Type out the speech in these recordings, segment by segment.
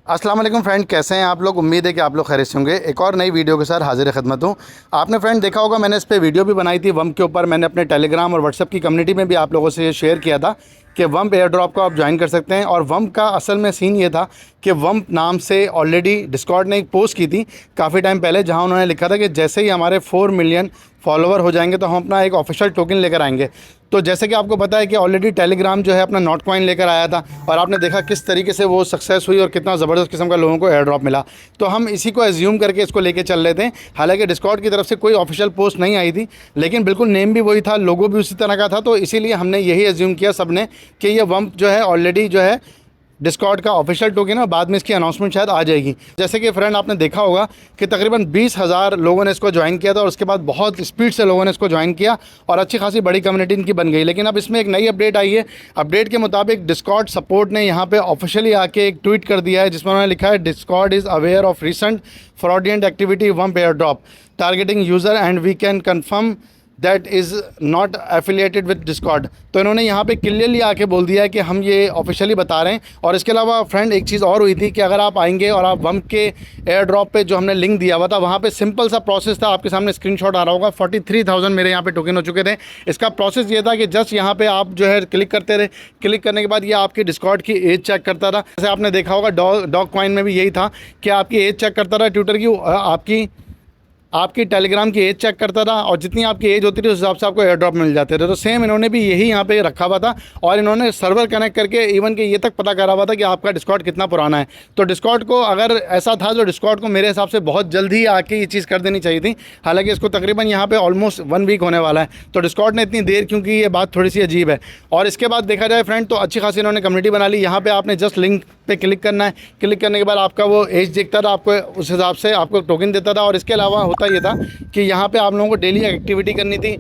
अस्सलाम वालेकुम फ्रेंड, कैसे हैं आप लोग। उम्मीद है कि आप लोग खैरियत से होंगे। एक और नई वीडियो के साथ हाजिर खिदमत हूँ। आपने फ्रेंड देखा होगा, मैंने इस पे वीडियो भी बनाई थी वम्प के ऊपर। मैंने अपने टेलीग्राम और व्हाट्सएप की कम्युनिटी में भी आप लोगों से ये शेयर किया था कि वम्प एयर ड्रॉप को आप ज्वाइन कर सकते हैं। और वम्प का असल में सीन ये था कि वम्प नाम से ऑलरेडी डिस्कॉर्ड ने एक पोस्ट की थी काफ़ी टाइम पहले, जहाँ उन्होंने लिखा था कि जैसे ही हमारे 4 मिलियन फॉलोवर हो जाएंगे तो हम अपना एक ऑफिशियल टोकन लेकर आएंगे। तो जैसे कि आपको पता है कि ऑलरेडी टेलीग्राम जो है अपना नॉट कॉइन लेकर आया था, और आपने देखा किस तरीके से वो सक्सेस हुई और कितना ज़बरदस्त किस्म का लोगों को एयर ड्रॉप मिला। तो हम इसी को एज्यूम करके इसको लेके चल रहे थे। हालांकि डिस्कॉर्ड की तरफ से कोई ऑफिशियल पोस्ट नहीं आई थी, लेकिन बिल्कुल नेम भी वही था, लोगो भी उसी तरह का था। तो इसीलिए हमने यही एज्यूम किया सब ने कि ये वम्प जो है ऑलरेडी जो है डिस्कॉर्ड का ऑफिशियल टोकन है, बाद में इसकी अनाउंसमेंट शायद आ जाएगी। जैसे कि फ्रेंड आपने देखा होगा कि तकरीबन 20,000 लोगों ने इसको ज्वाइन किया था, और उसके बाद बहुत स्पीड से लोगों ने इसको ज्वाइन किया और अच्छी खासी बड़ी कम्युनिटी इनकी बन गई। लेकिन अब इसमें एक नई अपडेट आई है। अपडेट के मुताबिक डिस्कॉर्ड सपोर्ट ने यहाँ पे ऑफिशियली आके एक ट्वीट कर दिया है, जिसमें उन्होंने लिखा है Discord is aware of recent fraudulent activity Wump airdrop targeting user and we can confirm that is not affiliated with Discord. तो इन्होंने यहाँ पे क्लियरली आके बोल दिया है कि हम ये ऑफिशियली बता रहे हैं। और इसके अलावा फ्रेंड एक चीज़ और हुई थी कि अगर आप आएंगे और आप वम्प के एयर ड्रॉप पे जो हमने लिंक दिया हुआ था, वहाँ पे सिंपल सा प्रोसेस था। आपके सामने स्क्रीनशॉट आ रहा होगा, 43,000 मेरे यहाँ पे टोकन हो चुके थे। इसका प्रोसेस ये था कि जस्ट यहाँ पे आप जो है क्लिक करते रहे, क्लिक करने के बाद ये आपकी डिस्कॉर्ड की एज चेक करता था। जैसे आपने देखा होगा डॉग कॉइन में भी यही था कि आपकी एज चेक करता रहा, ट्विटर की आपकी टेलीग्राम की एज चेक करता था, और जितनी आपकी एज होती थी उस हिसाब से आपको एयर ड्रॉप मिल जाते थे। तो सेम इन्होंने भी यही यहाँ पे रखा हुआ था, और इन्होंने सर्वर कनेक्ट करके इवन कि ये तक पता करा हुआ था कि आपका डिस्कॉर्ड कितना पुराना है। तो डिस्कॉर्ड को अगर ऐसा था, तो डिस्कॉर्ड को मेरे हिसाब से बहुत जल्दी आके ये चीज़ कर देनी चाहिए थी। हालांकि इसको तकरीबन यहाँ पे ऑलमोस्ट 1 वीक होने वाला है, तो डिस्कॉर्ड ने इतनी देर क्योंकि, ये बात थोड़ी सी अजीब है। और इसके बाद देखा जाए फ्रेंड तो अच्छी खासी इन्होंने कम्युनिटी बना ली। यहाँ पर आपने जस्ट लिंक पे क्लिक करना है, क्लिक करने के बाद आपका वो एज दिखता था, आपको उस हिसाब से आपको टोकन देता था। और इसके अलावा होता ये था कि यहाँ पे आप लोगों को डेली एक्टिविटी करनी थी,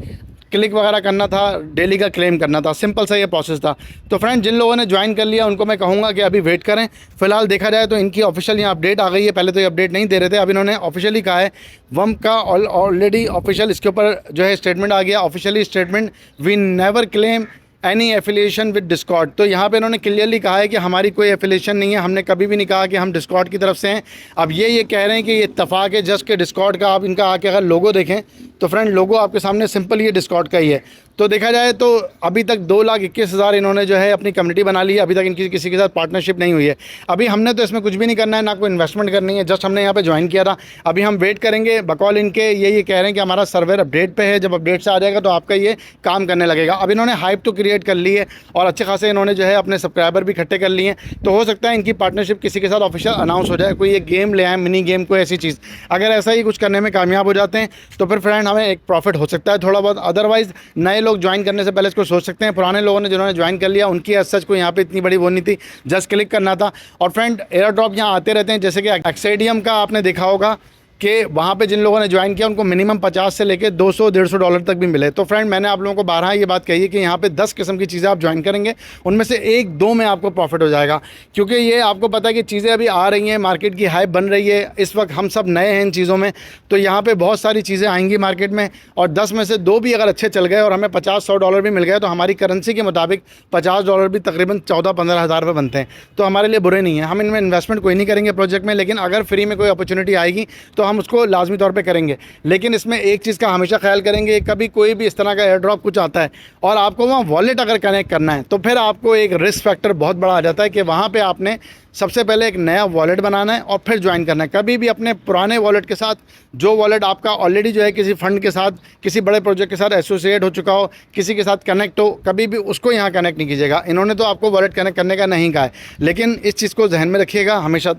क्लिक वगैरह करना था, डेली का क्लेम करना था। सिंपल सा ये प्रोसेस था। तो फ्रेंड जिन लोगों ने ज्वाइन कर लिया उनको मैं कहूँगा कि अभी वेट करें। फिलहाल देखा जाए तो इनकी ऑफिशियल यहाँ अपडेट आ गई है। पहले तो ये अपडेट नहीं दे रहे थे, अब इन्होंने ऑफिशियली कहा है। वम्प का ऑलरेडी ऑफिशियल इसके ऊपर जो है स्टेटमेंट आ गया, officially statement, we never claim any affiliation with Discord. तो यहाँ पे इन्होंने क्लियरली कहा है कि हमारी कोई एफिलिएशन नहीं है, हमने कभी भी नहीं कहा कि हम डिस्कॉर्ड की तरफ से हैं। अब ये कह रहे हैं कि ये इत्तफाक है जस्ट के डिस्कॉर्ड का। आप इनका आके अगर लोगो देखें तो फ्रेंड लोगो आपके सामने सिंपल ये डिस्कॉर्ड का ही है। तो देखा जाए तो अभी तक 2,21,000 इन्होंने जो है अपनी कम्युनिटी बना ली है। अभी तक इनकी किसी के साथ पार्टनरशिप नहीं हुई है। अभी हमने तो इसमें कुछ भी नहीं करना है, ना कोई इन्वेस्टमेंट करनी है, जस्ट हमने यहाँ पे ज्वाइन किया था। अभी हम वेट करेंगे। बकौल इनके ये कह रहे हैं कि हमारा सर्वर अपडेट पे है, जब अपडेट से आ जाएगा तो आपका ये काम करने लगेगा। अब इन्होंने हाइप तो क्रिएट कर ली है, और अच्छे खासे इन्होंने जो है अपने सब्सक्राइबर भी इकट्ठे कर लिए हैं। तो हो सकता है इनकी पार्टनरशिप किसी के साथ ऑफिशियल अनाउंस हो जाए, कोई ये गेम ले आए, मिनी गेम, कोई ऐसी चीज़। अगर ऐसा ही कुछ करने में कामयाब हो जाते हैं तो फिर फ्रेंड हमें एक प्रॉफिट हो सकता है थोड़ा बहुत। अदरवाइज़ नए लोग ज्वाइन करने से पहले इसको सोच सकते हैं। पुराने लोगों ने जिन्होंने ज्वाइन कर लिया उनकी एज सच को यहाँ पे इतनी बड़ी वो नहीं थी, जस्ट क्लिक करना था। और फ्रेंड एयर ड्रॉप यहाँ आते रहते हैं, जैसे कि एक्सेडियम का आपने देखा होगा कि वहाँ पे जिन लोगों ने ज्वाइन किया उनको मिनिमम 50 से लेकर $200-150 तक भी मिले। तो फ्रेंड मैंने आप लोगों को 12 ये बात कही है कि यहाँ पे 10 किस्म की चीज़ें आप ज्वाइन करेंगे, उनमें से 1-2 में आपको प्रॉफिट हो जाएगा। क्योंकि ये आपको पता है कि चीज़ें अभी आ रही हैं, मार्केट की हाइप बन रही है इस वक्त, हम सब नए हैं इन चीज़ों में। तो यहाँ पर बहुत सारी चीज़ें आएंगी मार्केट में, और 10 में से 2 भी अगर अच्छे चल गए और हमें $50-100 भी मिल गए, तो हमारी करेंसी के मुताबिक $50 भी तकरीबन 14-15 हज़ार रुपये बनते हैं। तो हमारे लिए बुरे नहीं है। हम इनमें इन्वेस्टमेंट कोई नहीं करेंगे प्रोजेक्ट में, लेकिन अगर फ्री में कोई अपॉर्चुनिटी आएगी तो हम उसको लाजमी तौर पे करेंगे। लेकिन इसमें एक चीज़ का हमेशा ख्याल करेंगे, कभी कोई भी इस तरह का एयर ड्रॉप कुछ आता है और आपको वहाँ वॉलेट अगर कनेक्ट करना है, तो फिर आपको एक रिस्क फैक्टर बहुत बड़ा आ जाता है कि वहाँ पे आपने सबसे पहले एक नया वॉलेट बनाना है और फिर ज्वाइन करना है। कभी भी अपने पुराने वॉलेट के साथ, जो वॉलेट आपका ऑलरेडी जो है किसी फंड के साथ, किसी बड़े प्रोजेक्ट के साथ एसोसिएट हो चुका हो, किसी के साथ कनेक्ट हो, कभी भी उसको यहाँ कनेक्ट नहीं कीजिएगा। इन्होंने तो आपको वॉलेट कनेक्ट करने का नहीं कहा है, लेकिन इस चीज़ को जहन में रखिएगा हमेशा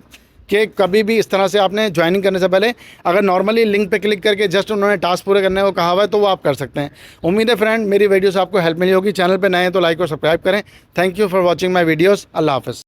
कि कभी भी इस तरह से आपने ज्वाइनिंग करने से पहले अगर नॉर्मली लिंक पे क्लिक करके जस्ट उन्होंने टास्क पूरे करने को कहा हुआ है तो वो आप कर सकते हैं। उम्मीद है फ्रेंड मेरी वीडियो से आपको हेल्प मिली होगी। चैनल पे नए हैं तो लाइक और सब्सक्राइब करें। Thank you for watching my videos. अल्लाह हाफ़िज़।